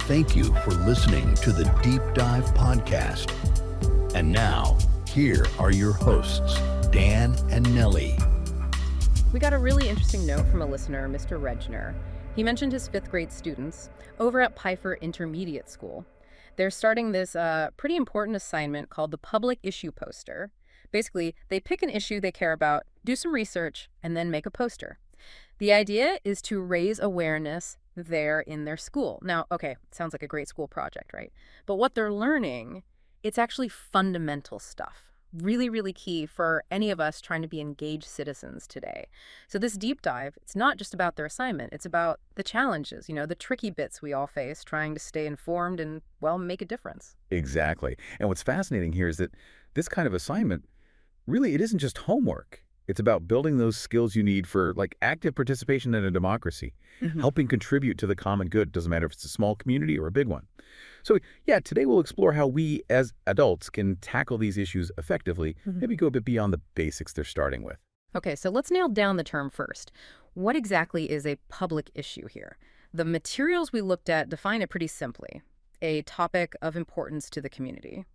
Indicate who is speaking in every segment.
Speaker 1: Thank you for listening to the Deep Dive Podcast. And now, here are your hosts, Dan and Nelly.
Speaker 2: We got a really interesting note from a listener, Mr. Regner. He mentioned his fifth grade students over at Pfeiffer Intermediate School. They're starting this pretty important assignment called the Public Issue Poster. Basically, they pick an issue they care about, do some research, and then make a poster. The idea is to raise awareness there in their school. Now, okay, sounds like a great school project, right? But what they're learning, it's actually fundamental stuff. Really, really key for any of us trying to be engaged citizens today. So this deep dive, it's not just about their assignment. It's about the challenges, the tricky bits we all face trying to stay informed and, well, make a difference.
Speaker 3: Exactly. And what's fascinating here is that this kind of assignment, really, it isn't just homework. It's about building those skills you need for active participation in a democracy, helping contribute to the common good. Doesn't matter if it's a small community or a big one. So yeah, today we'll explore how we as adults can tackle these issues effectively, maybe go a bit beyond the basics they're starting with.
Speaker 2: Okay, so let's nail down the term first. What exactly is a public issue here? The materials we looked at define it pretty simply: a topic of importance to the community.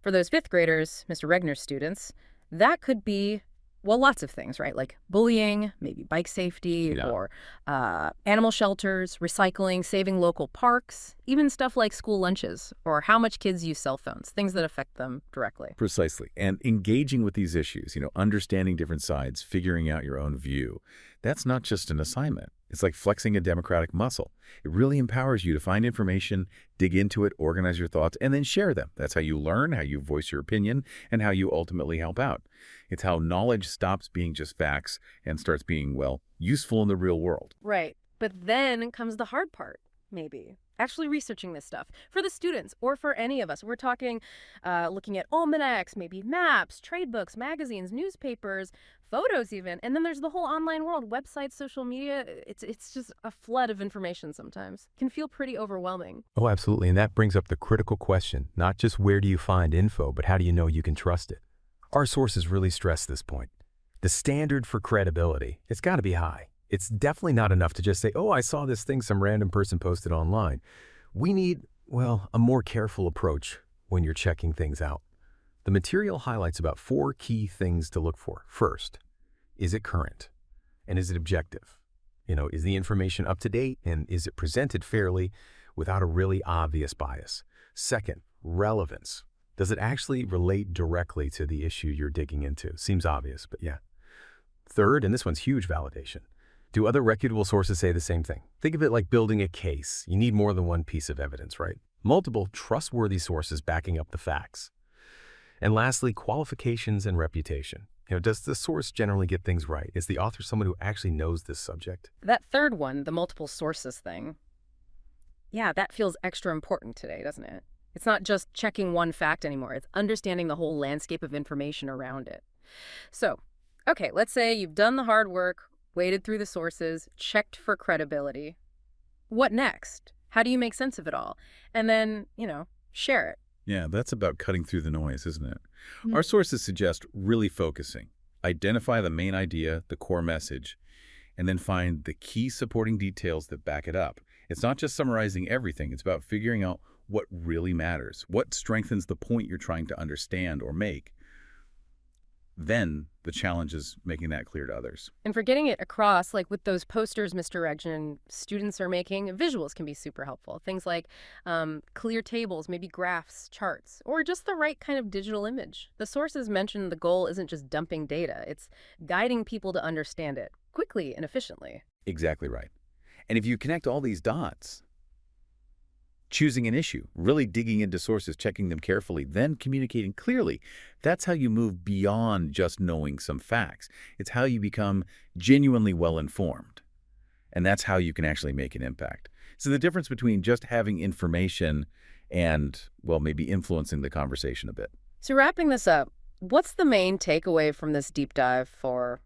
Speaker 2: For those fifth graders, Mr. Regner's students, that could be, well, lots of things, right? Like bullying, maybe bike safety, or animal shelters, recycling, saving local parks, even stuff like school lunches or how much kids use cell phones, things that affect them directly.
Speaker 3: Precisely. And engaging with these issues, understanding different sides, figuring out your own view, that's not just an assignment. It's like flexing a democratic muscle. It really empowers you to find information, dig into it, organize your thoughts, and then share them. That's how you learn, how you voice your opinion, and how you ultimately help out. It's how knowledge stops being just facts and starts being, well, useful in the real world.
Speaker 2: Right. But then comes the hard part, maybe. Actually researching this stuff for the students or for any of us. We're talking looking at almanacs, maybe maps, trade books, magazines, newspapers, photos even. And then there's the whole online world, websites, social media. It's just a flood of information sometimes. Can feel pretty overwhelming.
Speaker 4: Oh, absolutely. And that brings up the critical question, not just where do you find info, but how do you know you can trust it? Our sources really stress this point. The standard for credibility, it's got to be high. It's definitely not enough to just say, oh, I saw this thing some random person posted online. We need, well, a more careful approach when you're checking things out. The material highlights about 4 key things to look for. First, is it current? And is it objective? Is the information up to date? And is it presented fairly without a really obvious bias? Second, relevance. Does it actually relate directly to the issue you're digging into? Seems obvious, but yeah. Third, and this one's huge, validation. Do other reputable sources say the same thing? Think of it like building a case. You need more than one piece of evidence, right? Multiple trustworthy sources backing up the facts. And lastly, qualifications and reputation. Does the source generally get things right? Is the author someone who actually knows this subject?
Speaker 2: That third one, the multiple sources thing, yeah, that feels extra important today, doesn't it? It's not just checking one fact anymore. It's understanding the whole landscape of information around it. So, okay, let's say you've done the hard work, waded through the sources, checked for credibility. What next? How do you make sense of it all? And then, share it.
Speaker 3: Yeah, that's about cutting through the noise, isn't it? Our sources suggest really focusing. Identify the main idea, the core message, and then find the key supporting details that back it up. It's not just summarizing everything. It's about figuring out what really matters, what strengthens the point you're trying to understand or make. Then the challenge is making that clear to others.
Speaker 2: And for getting it across, like with those posters Mr. Regner students are making, visuals can be super helpful. Things like clear tables, maybe graphs, charts, or just the right kind of digital image. The sources mentioned the goal isn't just dumping data, it's guiding people to understand it quickly and efficiently.
Speaker 3: Exactly right. And if you connect all these dots, choosing an issue, really digging into sources, checking them carefully, then communicating clearly. That's how you move beyond just knowing some facts. It's how you become genuinely well-informed. And that's how you can actually make an impact. So the difference between just having information and, well, maybe influencing the conversation a bit.
Speaker 2: So wrapping this up, what's the main takeaway from this deep dive for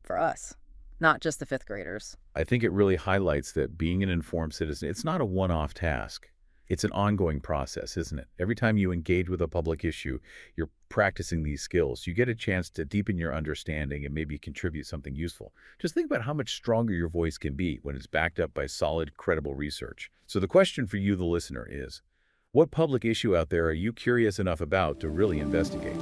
Speaker 2: us, not just the fifth graders?
Speaker 3: I think it really highlights that being an informed citizen, it's not a one-off task. It's an ongoing process, isn't it? Every time you engage with a public issue, you're practicing these skills. You get a chance to deepen your understanding and maybe contribute something useful. Just think about how much stronger your voice can be when it's backed up by solid, credible research. So the question for you, the listener, is, what public issue out there are you curious enough about to really investigate?